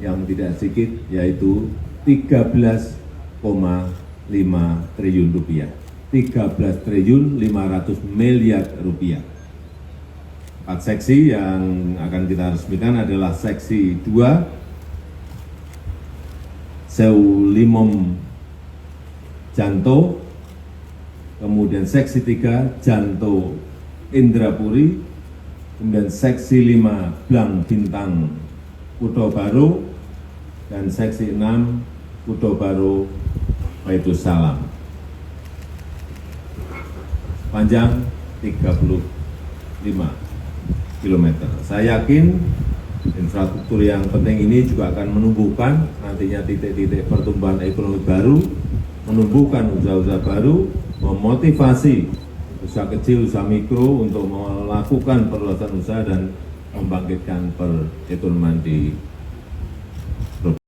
yang tidak sedikit, yaitu 13,5 triliun rupiah. 13 triliun 500 miliar rupiah. 4 seksi yang akan kita resmikan adalah seksi 2 Sewu Limom Janto, kemudian seksi 3 Janto Indrapuri, kemudian seksi 5 Blang Bintang Kuto Baru, dan seksi 6 Kuto Baru Baitus Salam. Panjang 35 km. Saya yakin infrastruktur yang penting ini juga akan menumbuhkan nantinya titik-titik pertumbuhan ekonomi baru, menumbuhkan usaha-usaha baru, memotivasi usaha kecil, usaha mikro untuk melakukan perluasan usaha dan membangkitkan perekonomian di